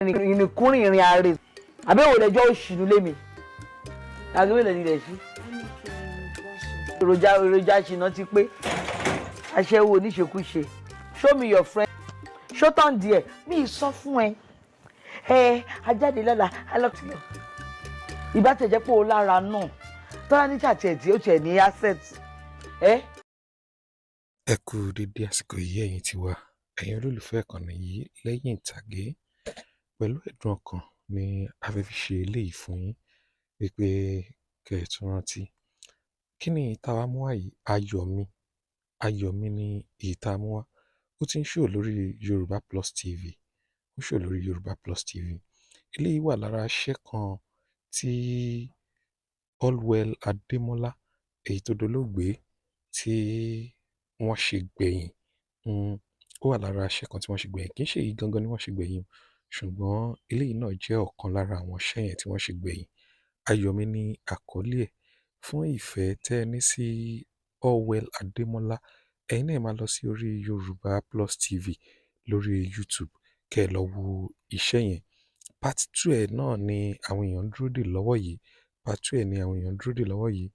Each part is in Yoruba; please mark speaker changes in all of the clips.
Speaker 1: ìrìnkúrìn ìrìn àárẹ̀ àbẹ̀wò lẹ́jọ́ òṣìnú lémi àgbẹ̀wò lẹ́ni rẹ̀ sí. èròjà ṣìnà ti pé aṣẹ́wó oníṣekúṣe show me your friend show tán díẹ̀ mi sọ fún ẹ ajáde lọ́la alọ́tìlọ́ ìbátẹ̀jẹ́ pé o lára náà tọ́lá ní ṣàtẹ̀ tí ó tiẹ̀ ní asset
Speaker 2: ẹ kú dédé àsìkò yìí ẹ̀yin tiwa ẹ̀yin olólùfẹ́ ìkànnì yìí lẹ́yìn ìtàgé pẹ̀lú ẹ̀dùn ọkàn ni a fẹ́ fi ṣe eléyìí fún yín wípé kẹ́ ẹ tún rántí kí ni ìta wa mú wá yìí ayọ̀ mi ni ìta mú wá ó ti ń ṣò lórí Yorùbá Plus TV ó ṣò lórí Yorùbá Plus TV eléyìí wà lára iṣẹ́ kan tí Allwell Adémọ́lá èyí tó dolóògbé tí wọ́n ṣe gbẹ̀yìn ó wà lára iṣẹ́ kan tí wọ́n ṣe gbẹ̀yìn kì í ṣe èyí gangan ni wọ́n ṣe gbẹ̀yìn ṣùgbọ́n eléyìí náà jẹ́ ọ̀kan lára àwọn iṣẹ́ yẹn tí wọ́n ṣe gbẹ̀yìn ayọ̀mí ni àkọlé ẹ̀ fún ìfẹ́ tẹ́ ẹ ní sí Allwell Adémọ́lá ẹ̀yin náà máa lọ sí orí Yorùbá Plus TV lórí YouTube kẹ́ ẹ lọ wo iṣẹ́ yẹn part 2 ẹ̀ náà ni àwọn èèyàn ń dúró dè lọ́wọ́ yìí part 2 ẹ̀ ni àwọn èèyàn ń dúró dè lọ́wọ́ yìí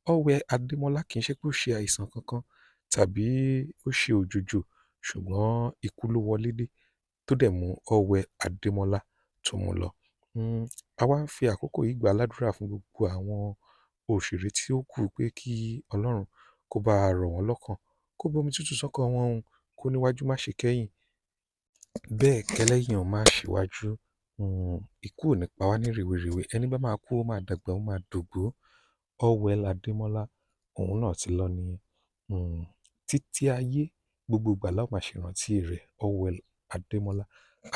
Speaker 2: Allwell Adémọ́lá kì í ṣe pé ó ṣe àìsàn kankan tàbí ó ṣe òjòjò ṣùgbọ́n ikú ló wọlé dé tó dẹ̀ mú Allwell Adémọ́lá tó mú lọ. A wá ń fi àkókò yìí gbà ládùúrà fún gbogbo àwọn òṣèré tí ó kù pé kí Ọlọ́run kó bá a rọ̀ wọ́n lọ́kàn kó bomi tútù sọ́kàn wọn kó níwájú má ṣe kẹ́yìn bẹ́ẹ̀ kẹ́lẹ́yìn ò má ṣíwájú ikú ò ní pa wá ní rèwerèwe ẹni bá máa kú ó máa dàgbà ó máa dògbó Allwell Adémọ́lá òun náà ti lọ nìyẹn títí ayé gbogbo ìgbà la ó máa ṣèrántí rẹ̀ Allwell Adémọ́lá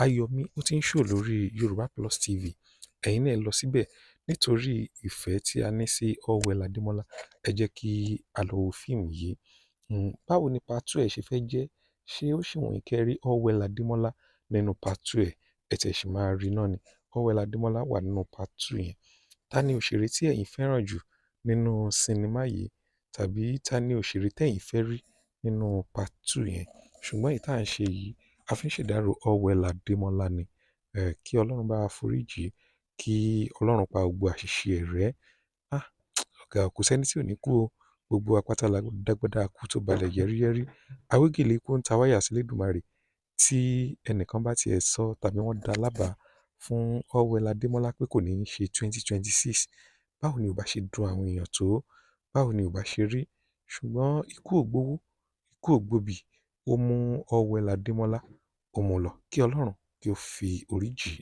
Speaker 2: ayọ̀mí ó ti ń ṣò lórí Yorùbá Plus TV ẹ̀yin náà lọ síbẹ̀ nítorí ìfẹ́ tí a ní sí Allwell Adémọ́lá ẹ jẹ́ kí a lọ wo fíìmù yìí báwo ni part 2 ẹ̀ ṣe fẹ́ jẹ́ ṣé ó ṣì wọ̀nyí kẹ́ rí Allwell Adémọ́lá nínú part 2 ẹ̀ ẹ̀ tẹ̀ ṣì máa rí náà ni Allwell Adémọ́lá wà nínú part 2 yẹn ta ni òṣèré tí ẹ̀yin fẹ́ràn jù nínú sinimá yìí tàbí ta ni òṣèré tẹ̀yin fẹ́ rí nínú part 2 yẹn ṣùgbọ́n èyí tá à ń ṣe yìí a fi ń ṣèdárò Allwell Adémọ́lá ni kí Ọlọ́run bá wa foríjì kí Ọlọ́run pa gbogbo àṣìṣe ẹ̀ rẹ́ ọ̀gá kò sẹ́ni tí ò ní kú o gbogbo apáta la dágbádá kú tó balẹ̀ yẹ́rìyẹ́rì awégèlè ikú ń ta wáyà sí Elédùmarè tí ẹnìkan bá tiẹ̀ sọ tàbí wọ́n dá lábàá fún Allwell Adémọ́lá pé kò ní í ṣe 2026 báwo ni ò bá ṣe dùn àwọn èèyàn tó báwo ni ò bá ṣe rí ṣùgbọ́n ikú ò gbowó ikú ò gbòbì ó mú Allwell Adémọ́lá ó mú lọ kí Ọlọ́run kí ó fi oríjì